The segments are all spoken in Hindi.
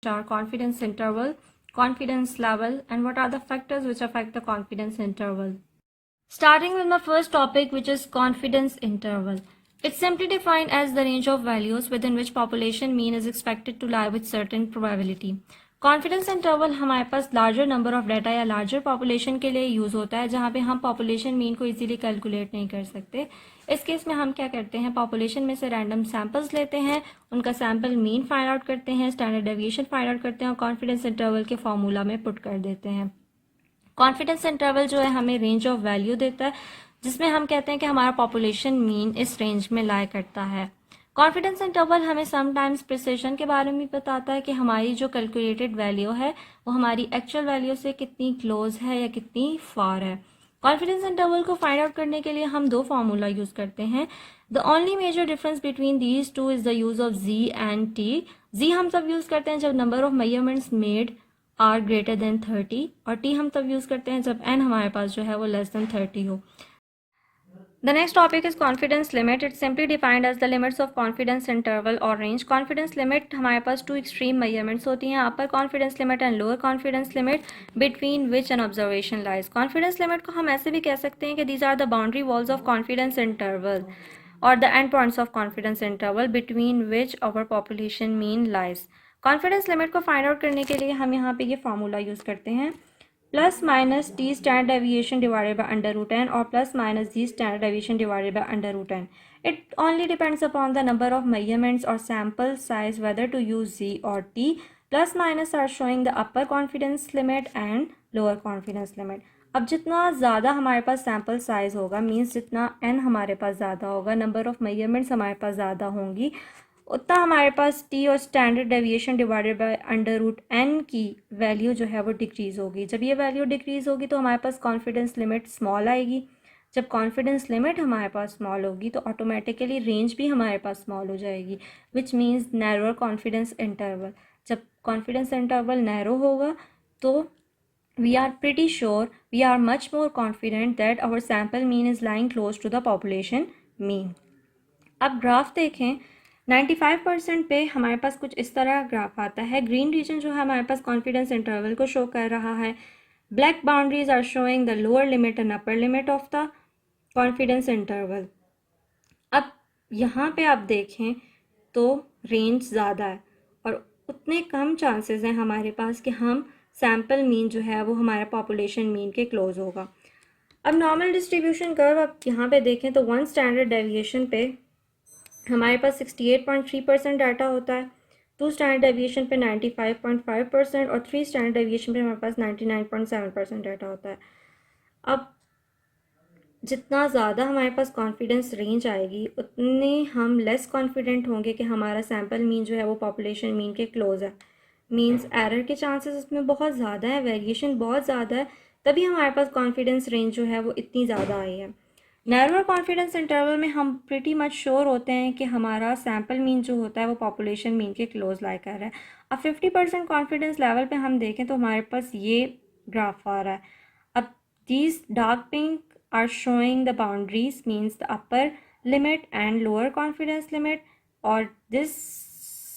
are confidence interval, confidence level, and what are the factors which affect the confidence interval. Starting with my first topic, which is confidence interval. It's simply defined as the range of values within which population mean is expected to lie with certain probability. Confidence interval हमारे पास लार्जर नंबर ऑफ डाटा या लार्जर पॉपुलेशन के लिए यूज़ होता है, जहाँ पे हम पॉपुलेशन मीन को इजीली कैलकुलेट नहीं कर सकते. इस केस में हम क्या करते हैं, पॉपुलेशन में से रैंडम सैम्पल्स लेते हैं, उनका सैम्पल मीन फाइंड आउट करते हैं, स्टैंडर्ड डेविएशन फाइंड आउट करते हैं और कॉन्फिडेंस इंटरवल के फॉर्मूला में पुट कर देते हैं. कॉन्फिडेंस इंटरवल जो है हमें रेंज ऑफ वैल्यू देता है, जिसमें हम कहते हैं कि हमारा पॉपुलेशन मीन इस रेंज में लाई करता है. कॉन्फिडेंस इंटरवल हमें समटाइम्स प्रिसिशन के बारे में बताता है कि हमारी जो कैलकुलेटेड वैल्यू है वो हमारी एक्चुअल वैल्यू से कितनी क्लोज है या कितनी फार है. कॉन्फिडेंस इंटरवल को फाइंड आउट करने के लिए हम दो फार्मूला यूज़ करते हैं. The only major difference between these two is the use of z and t. Z हम तब यूज़ करते हैं जब number of measurements made are greater than 30 और टी हम तब यूज़ करते हैं जब एन हमारे पास जो है वो लेस देन 30 हो. The next topic is confidence limit. It's simply defined as the limits of confidence interval or range. Confidence limit हमारे पास two extreme measurements होती हैं, upper confidence limit and lower confidence limit between which an observation lies. Confidence limit को हम ऐसे भी कह सकते हैं कि these are the boundary walls of confidence interval or the endpoints of confidence interval between which our population mean lies. Confidence limit को फाइंड आउट करने के लिए हम यहाँ पे ये फार्मूला यूज़ करते हैं, plus minus t standard deviation divided by under root n और plus minus z standard deviation divided by under root n. It only depends upon the number of measurements और sample size whether to use z और t. Plus minus are showing the upper confidence limit and lower confidence limit. अब जितना ज़्यादा हमारे पास सैम्पल साइज होगा, मीन्स जितना एन हमारे पास ज़्यादा होगा, नंबर ऑफ मेजरमेंट्स हमारे पास ज़्यादा होंगी, उतना हमारे पास टी और standard deviation divided by under root n की वैल्यू जो है वो डिक्रीज़ होगी. जब ये वैल्यू डिक्रीज़ होगी तो हमारे पास कॉन्फिडेंस लिमिट स्मॉल आएगी. जब कॉन्फिडेंस लिमिट हमारे पास स्मॉल होगी तो ऑटोमेटिकली रेंज भी हमारे पास स्मॉल हो जाएगी, which means narrower confidence interval. जब कॉन्फिडेंस इंटरवल नैरो होगा तो we are pretty sure, we are much more confident that our sample mean is lying close to the population mean. अब ग्राफ देखें, 95% पे हमारे पास कुछ इस तरह ग्राफ आता है. ग्रीन रीजन जो है हमारे पास कॉन्फिडेंस इंटरवल को शो कर रहा है. Black boundaries are showing the lower limit and upper limit of the confidence interval. अब यहाँ पे आप देखें तो रेंज ज़्यादा है और उतने कम चांसेस हैं हमारे पास कि हम सैम्पल मीन जो है वो हमारे पॉपुलेशन मीन के क्लोज होगा. अब नॉर्मल डिस्ट्रीब्यूशन कर्व आप यहाँ पे देखें तो वन स्टैंडर्ड डेविएशन पे हमारे पास 68.3% डाटा होता है, टू स्टैंडर्ड डेविएशन पे 95.5% और थ्री स्टैंडर्ड डेविएशन पे हमारे पास 99.7% डाटा होता है. अब जितना ज़्यादा हमारे पास कॉन्फिडेंस रेंज आएगी उतने हम लेस कॉन्फिडेंट होंगे कि हमारा सैम्पल मीन जो है वो पॉपुलेशन मीन के क्लोज है. मीन्स एरर के चांसेस उसमें बहुत ज़्यादा है, वेरिएशन बहुत ज़्यादा है, तभी हमारे पास कॉन्फिडेंस रेंज जो है वो इतनी ज़्यादा आई है. नैरोअर कॉन्फिडेंस इंटरवल में हम प्रिटी मच श्योर होते हैं कि हमारा सैम्पल मीन जो होता है वो पॉपुलेशन मीन के क्लोज लाई कर रहा है. अब 50% कॉन्फिडेंस लेवल पे हम देखें तो हमारे पास ये ग्राफ आ रहा है. अब these dark pink are showing the boundaries, means the upper limit and lower confidence limit, और this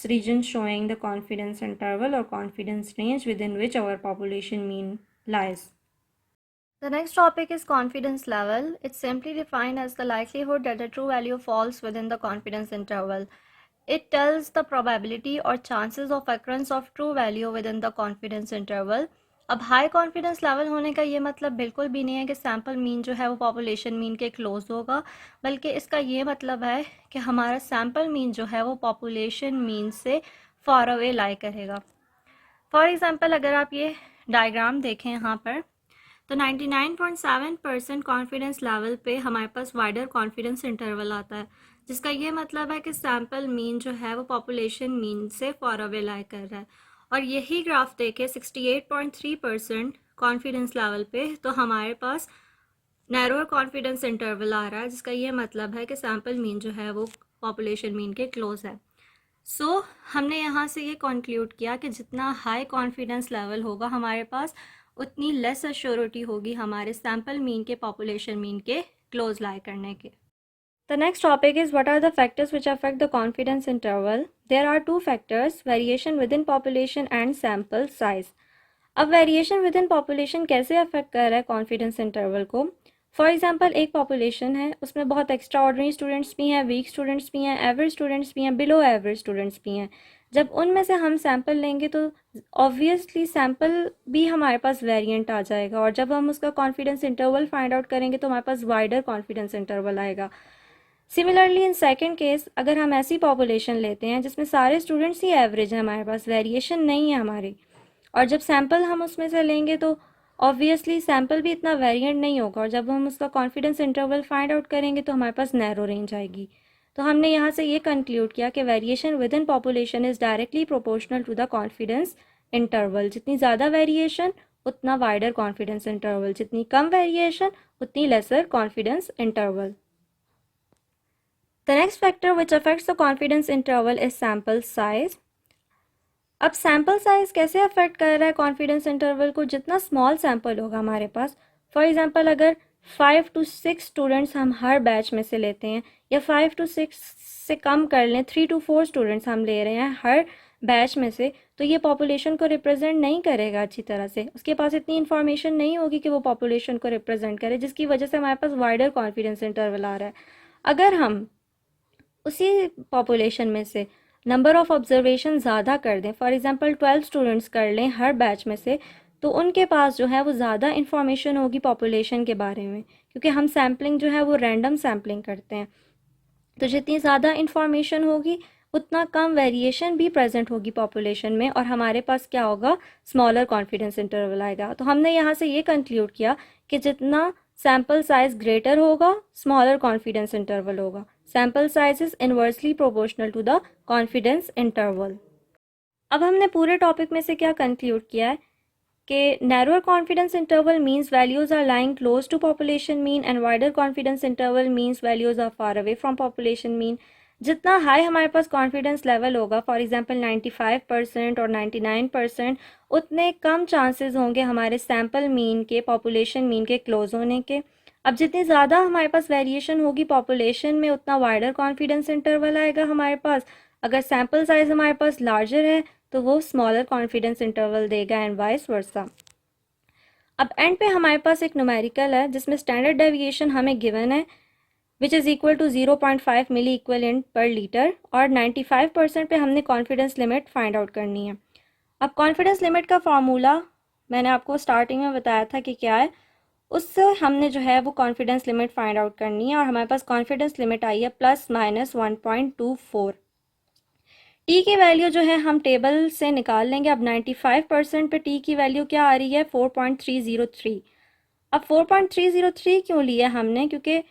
region showing the confidence interval or confidence range within which our population mean lies. The next topic is confidence level. It's simply defined as the likelihood that the true value falls within the confidence interval. It tells the probability or chances of occurrence of true value within the confidence interval. अब हाई कॉन्फिडेंस लेवल होने का ये मतलब बिल्कुल भी नहीं है कि सैम्पल मीन जो है वो पॉपुलेशन मीन के क्लोज होगा, बल्कि इसका ये मतलब है कि हमारा सैम्पल मीन जो है वो पॉपुलेशन मीन से फार अवे लाई करेगा. फॉर एग्जांपल अगर आप ये डायग्राम देखें यहाँ पर तो 99.7% कॉन्फिडेंस लेवल पे हमारे पास वाइडर कॉन्फिडेंस इंटरवल आता है, जिसका ये मतलब है कि सैम्पल मीन जो है वो पॉपुलेशन मीन से फार अवे लाई कर रहा है. और यही ग्राफ देखें 68.3% कॉन्फिडेंस लेवल पे तो हमारे पास नैरोअर कॉन्फिडेंस इंटरवल आ रहा है, जिसका ये मतलब है कि सैम्पल मीन जो है वो पॉपुलेशन मीन के क्लोज है. सो हमने यहाँ से ये कंक्लूड किया कि जितना हाई कॉन्फिडेंस लेवल होगा हमारे पास उतनी लेस अश्योरिटी होगी हमारे सैम्पल मीन के पॉपुलेशन मीन के क्लोज लाई करने के. The next topic is what are the factors which affect the confidence interval. There are two factors, variation within population and sample size. अब वेरिएशन विद इन पॉपुलेशन कैसे अफेक्ट कर रहा है कॉन्फिडेंस इंटरवल को. फॉर एग्जांपल एक पॉपुलेशन है, उसमें बहुत एक्स्ट्रा ऑर्डिनरी स्टूडेंट्स भी हैं, वीक स्टूडेंट्स भी हैं, एवरेज स्टूडेंट्स भी हैं, बिलो एवरेज स्टूडेंट्स भी हैं. जब उनमें से हम सैम्पल लेंगे तो ऑब्वियसली सैम्पल भी हमारे पास वेरिएंट आ जाएगा, और जब हम उसका कॉन्फिडेंस इंटरवल फाइंड आउट करेंगे तो हमारे पास वाइडर कॉन्फिडेंस इंटरवल आएगा. सिमिलरली इन सेकेंड केस, अगर हम ऐसी पॉपुलेशन लेते हैं जिसमें सारे स्टूडेंट्स ही एवरेज हैं, हमारे पास वेरिएशन नहीं है हमारी, और जब सैम्पल हम उसमें से लेंगे तो ऑब्वियसली सैम्पल भी इतना वेरिएंट नहीं होगा, और जब हम उसका कॉन्फिडेंस इंटरवल फाइंड आउट करेंगे तो हमारे पास नैरो रेंज आएगी. तो हमने यहाँ से ये कंक्लूड किया कि variation within population is directly proportional to the confidence interval. जितनी ज़्यादा वेरिएशन उतना वाइडर कॉन्फिडेंस इंटरवल, जितनी कम वेरिएशन उतनी lesser confidence interval. The next factor which affects the confidence interval is sample size. अब सैम्पल साइज़ कैसे अफेक्ट कर रहा है कॉन्फिडेंस इंटरवल को. जितना स्मॉल सैम्पल होगा हमारे पास, फॉर एग्जांपल अगर 5 to 6 स्टूडेंट्स हम हर बैच में से लेते हैं, या 5 to 6 से कम कर लें, 3 to 4 स्टूडेंट्स हम ले रहे हैं हर बैच में से, तो ये पॉपुलेशन को रिप्रेजेंट नहीं करेगा अच्छी तरह से. उसके पास इतनी इन्फॉर्मेशन नहीं होगी कि वो पॉपुलेशन को रिप्रेजेंट करे, जिसकी वजह से हमारे पास वाइडर कॉन्फिडेंस इंटरवल आ रहा है. अगर हम उसी पॉपुलेशन में से नंबर ऑफ़ ऑब्जर्वेशन ज़्यादा कर दें, फॉर एग्जांपल 12 स्टूडेंट्स कर लें हर बैच में से, तो उनके पास जो है वो ज़्यादा इन्फॉर्मेशन होगी पॉपुलेशन के बारे में, क्योंकि हम सैम्पलिंग जो है वो रैंडम सैम्पलिंग करते हैं. तो जितनी ज़्यादा इन्फॉर्मेशन होगी उतना कम वेरिएशन भी प्रेजेंट होगी पॉपुलेशन में, और हमारे पास क्या होगा, स्मॉलर कॉन्फिडेंस इंटरवल आएगा. तो हमने यहाँ से ये कंक्लूड किया कि जितना सैम्पल साइज़ ग्रेटर होगा, स्मॉलर कॉन्फिडेंस इंटरवल होगा. Sample size is inversely proportional to the confidence interval. अब हमने पूरे टॉपिक में से क्या कंक्लूड किया है कि narrower confidence interval means values are lying close to population mean, and wider confidence interval means values are far away from population mean. जितना हाई हमारे पास कॉन्फिडेंस लेवल होगा, फॉर एग्जांपल 95% और 99%, उतने कम चांसेस होंगे हमारे सैम्पल मीन के पॉपुलेशन मीन के क्लोज होने के. अब जितनी ज़्यादा हमारे पास वेरिएशन होगी पॉपुलेशन में, उतना वाइडर कॉन्फिडेंस इंटरवल आएगा हमारे पास. अगर सैम्पल साइज़ हमारे पास लार्जर है तो वो स्मॉलर कॉन्फिडेंस इंटरवल देगा, एंड वाइस वर्सा. अब एंड पे हमारे पास एक न्यूमेरिकल है जिसमें स्टैंडर्ड डेविएशन हमें गिवन है which is equal to 0.5 milliequivalent per litre, और 95% पे हमने कॉन्फिडेंस लिमिट फाइंड आउट करनी है. अब कॉन्फिडेंस लिमिट का फार्मूला मैंने आपको स्टार्टिंग में बताया था कि क्या है. उससे हमने जो है वो कॉन्फिडेंस लिमिट फाइंड आउट करनी है, और हमारे पास कॉन्फिडेंस लिमिट आई है ±1.24. टी की वैल्यू जो है हम टेबल से निकाल लेंगे. अब 95% पे टी की वैल्यू क्या आ रही है, 4.303. अब 4.303 क्यों लिया हमने, क्योंकि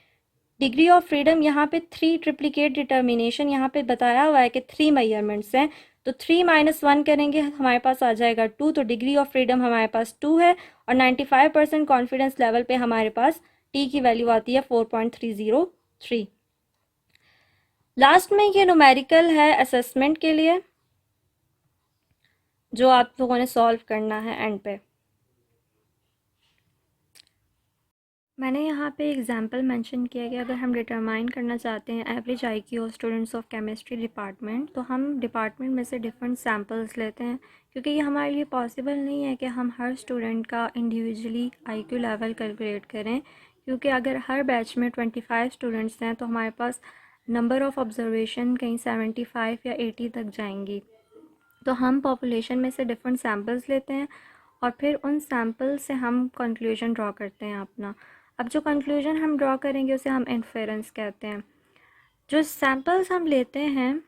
डिग्री ऑफ फ्रीडम यहाँ पे 3 ट्रिप्लिकेट डिटर्मिनेशन यहाँ पे बताया हुआ है कि 3 मेजरमेंट्स हैं, तो 3 - 1 करेंगे हमारे पास आ जाएगा 2. तो डिग्री ऑफ फ्रीडम हमारे पास 2 है, और 95% कॉन्फिडेंस लेवल पे हमारे पास टी की वैल्यू आती है 4.303. लास्ट में ये न्यूमेरिकल है असेसमेंट के लिए, जो आप लोगों ने सॉल्व करना है एंड पे. मैंने यहाँ पे एग्जांपल मेंशन किया कि अगर हम डिटरमाइन करना चाहते हैं average IQ of students of chemistry department, तो हम डिपार्टमेंट में से डिफरेंट सैम्पल्स लेते हैं, क्योंकि ये हमारे लिए पॉसिबल नहीं है कि हम हर स्टूडेंट का इंडिविजुअली आईक्यू लेवल कैलकुलेट करें, क्योंकि अगर हर बैच में 25 स्टूडेंट्स हैं तो हमारे पास नंबर ऑफ़ ऑब्जर्वेशन कहीं 75 या 80 तक जाएंगी. तो हम पॉपुलेशन में से डिफरेंट सैम्पल्स लेते हैं, और फिर उन सैम्पल से हम कंक्लूजन ड्रॉ करते हैं अपना. अब जो कंक्लूजन हम ड्रॉ करेंगे उसे हम इन्फेरेंस कहते हैं. जो सैम्पल्स हम लेते हैं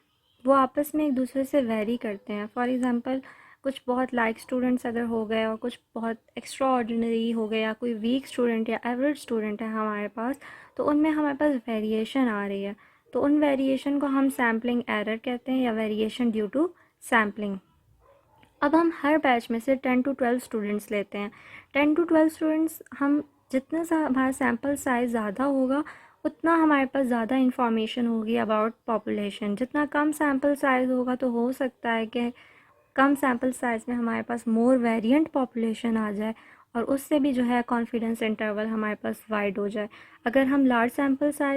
वो आपस में एक दूसरे से वेरी करते हैं. फॉर एग्ज़ाम्पल कुछ बहुत लाइक स्टूडेंट्स अगर हो गए और कुछ बहुत एक्स्ट्रा ऑर्डिनरी हो गया, कोई वीक स्टूडेंट या एवरेज स्टूडेंट है हमारे पास, तो उनमें हमारे पास वेरिएशन आ रही है. तो उन वेरिएशन को हम सैम्पलिंग एरर कहते हैं, या वेरिएशन ड्यू टू सैम्पलिंग. अब हम हर बैच में से 10 to 12 स्टूडेंट्स लेते हैं. 10 to 12 स्टूडेंट्स हम जितना हमारा सैम्पल साइज़ ज़्यादा होगा उतना हमारे पास ज़्यादा इन्फॉर्मेशन होगी अबाउट पॉपुलेशन. जितना कम सैम्पल साइज़ होगा तो हो सकता है कि कम सैम्पल साइज़ में हमारे पास मोर वेरिएंट पॉपुलेशन आ जाए, और उससे भी जो है कॉन्फिडेंस इंटरवल हमारे पास वाइड हो जाए. अगर हम लार्ज सैम्पल साइज़